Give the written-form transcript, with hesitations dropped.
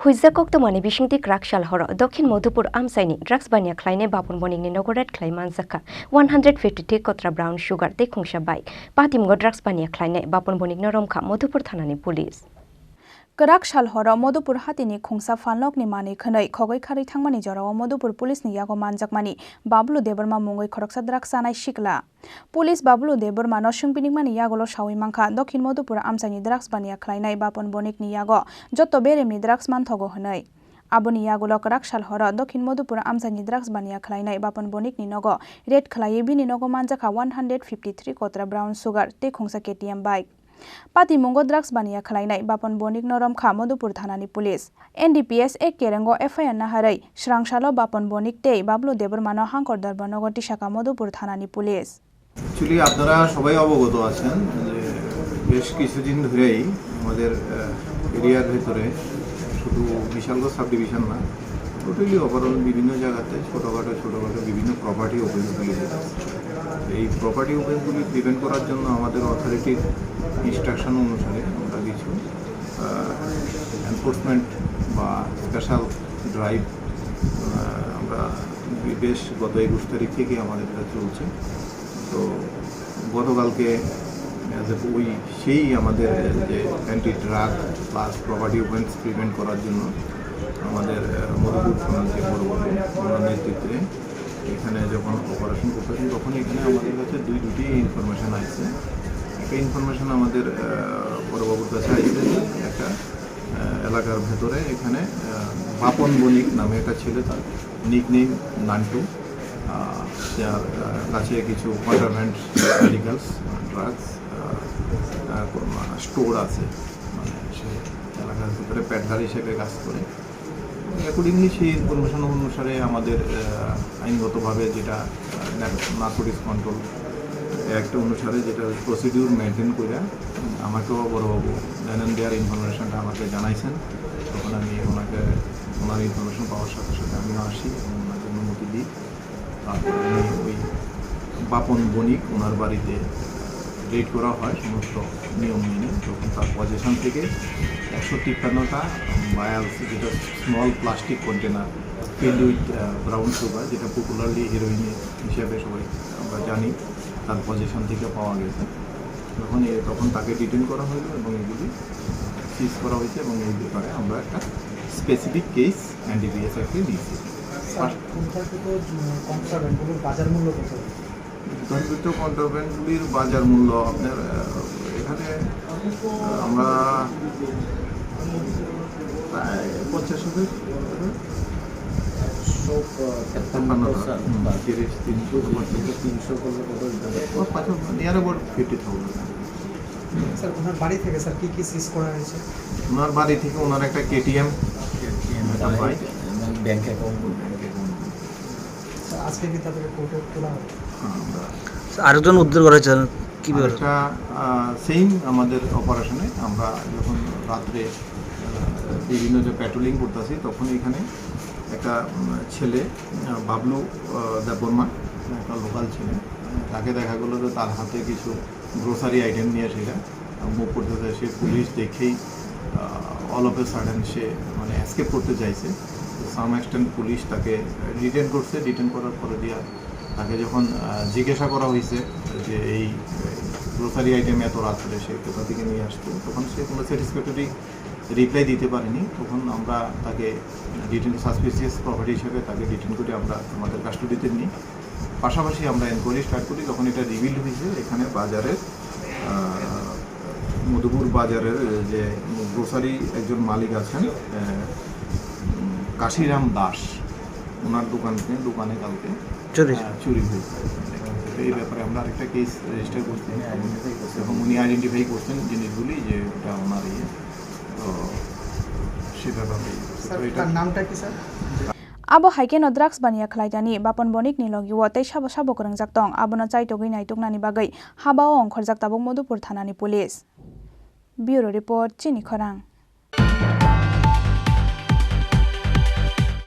Huiza koktomani bishingti krakshal horo Dokhin Madhupur amsaini drugs bania khlaine Bapan Banik ni Nogo red khlai Manjakha 150 Kotra brown sugar te Khongsa bai patimgo drugs bania khlaine Bapan Banik noromkha Madhupur thanani police Krakshal horo Madhupur hatini Khongsa falok ni mani khanai khogoi khari thangmani jorao Madhupur police ni yago manjakmani Bablu Deborma mungoi khoroksa drugs sanai shikla Police Bablu Deborma no shungpinikmani yagolo shawi mangkha Dokhin Madhupur amsaini drugs bania khlainai Bapan Banik ni yago jotto beremni drugs manthogo hanai Aboni yagulo Krakshal horo Dokhin Madhupur amsaini drugs bania khlainai Bapan Banik ni Nogo red khlai bini Nogo Manjakha 153 Kotra brown sugar te Khongsa KTM bike Pati mungo drugs bania khlainai Bapan Banik noromkha Madhupur thanani police NDPS ek kerengo FIR na harai shrangshalo Bapan Banik te Bablu Deborma no hankor darbar Nogo tishaka Madhupur thanani police Actually আপনারা সবাই অবগত আছেন যে বেশ কিছুদিন ধরেই আমাদের এরিয়ার ভিতরে শুধু বিশালগড় সাব ডিভিশন না টোটালি ওভারঅল বিভিন্ন জায়গাতে ছোটখাটো বিভিন্ন প্রপার্টি ওপেনগুলি এই প্রপার্টি ওপেনগুলি প্রিভেন্ট করার জন্য আমাদের অথরিটির ইনস্ট্রাকশন অনুসারে আমরা কিছু এনফোর্সমেন্ট বা স্পেশাল ড্রাইভ আমরা বেশ গত 21 তারিখ থেকে আমাদের এটা চলছে তো গতকালকে ওই সেই আমাদের যে anti drug plus property opens prevent করার জন্য আমাদের মধুপুর থানার যে বড় ওনার নেতৃত্বে এখানে যখন অপারেশন করতেছি তখন এখানে আমাদের কাছে দুটি ইনফরমেশান আসছে একটা ইনফরমেশান আমাদের বড়বাবুর কাছে আসছে একটা এলাকার ভেতরে এখানে বাপন বণিক নামে একটা ছেলে তার নিকনেম নান্টু যার কাছে কিছু কন্ট্রাব্যান্ড মেডিকেলস ড্রাগস স্টোর আছে মানে সে এলাকার ভিতরে প্যাটগার হিসেবে কাজ করে অ্যাকর্ডিংলি সেই ইনফরমেশন অনুসারে আমাদের আইনগতভাবে যেটা নার্কোটিক্স কন্ট্রোল অ্যাক্ট অনুসারে যেটা প্রসিডিউর মেনটেন করে আমাকেও বড়বাবু জানেন দেওয়ার ইনফরমেশনটা আমাকে জানাইছেন তখন আমি ওনার ইনফরমেশন পাওয়ার সাথে সাথে আমিও আসি এবং ওনাকে অনুমতি দিই তারপরে ওই বাপন বণিক ওনার বাড়িতে রেড করা হয় সমস্ত নিয়ম মেনে তখন তার পজিশন থেকে 153টা ভায়ালস যেটা small plastic container filled with brown sugar যেটা পপুলারলি হিরোইন হিসেবে সবাই আমরা জানি তার পজিশন থেকে পাওয়া গেছে তখন তাকে ডিটেন করা হলো এবং এগুলি সিজ করা হয়েছে এবং এই ব্যাপারে আমরা একটা স্পেসিফিক কেস NDPS অ্যাক্টে দিয়েছি উদ্ধারকৃত কন্ট্রাব্যান্ডগুলির বাজার মূল্য আপনার এখানে আমরা প্রায় 50,000 নিয়ার অ্যাবাউট 50,000 স্যার ওনার বাড়ি থেকে স্যার কি সিজ করা হয়েছে ওনার বাড়ি থেকে ওনার একটা KTM বাইক ব্যাংক অ্যাকাউন্ট আজকে কি তাদেরকে কোর্টে তোলা হবে আরেকজন উদ্ধার করা হয়েছে কি একটা সেম আমাদের অপারেশনে আমরা যখন রাত্রে বিভিন্ন যে প্যাট্রোলিং করতেছি তখন এখানে একটা ছেলে বাবলু দেববর্মা একটা লোকাল ছেলে তাকে দেখা গেলো যে তার হাতে কিছু গ্রোসারি আইটেম নিয়ে সেটা মুভ করতে সে পুলিশ দেখেই অল অফ এ সাডেন সে মানে এসকেপ করতে চাইছে সাম এক্সটেন্ট পুলিশ তাকে ডিটেন করছে ডিটেন করার পরে দিয়া তাকে যখন জিজ্ঞাসা করা হয়েছে যে এই গ্রোসারি আইটেম এত রাত্রে সে কোথা থেকে নিয়ে আসতো তখন সে কোনো স্যাটিসফ্যাক্টরি রিপ্লাই দিতে পারেনি তখন আমরা তাকে ডিটেন সাসপিসিয়াস প্রপার্টি হিসেবে তাকে ডিটেন করে আমরা আমাদের কাস্টডিতে নিই পাশাপাশি আমরা এনকোয়ারি স্টার্ট করি তখন এটা রিভিল হয়েছে এখানে বাজারের মধুপুর বাজারের যে গ্রোসারি একজন মালিক আছেন কাশিরাম দাস ওনার দোকানে কালকে চুরি হয়েছে এই ব্যাপারে আমরা আরেকটা কেস রেজিস্টার করছি এবং উনি আইডেন্টিফাই করছেন জিনিসগুলি যে এটা ওনার তো সেটা নামটা কি sir Abo haikeno drugs bania khlaidani Bapan Banik ni logiwo tei sabo korangjak tong abono chaitogui naituknani bagai habao ongkhorjak tabuk Madhupur thanani police Bureau report Chini Khorang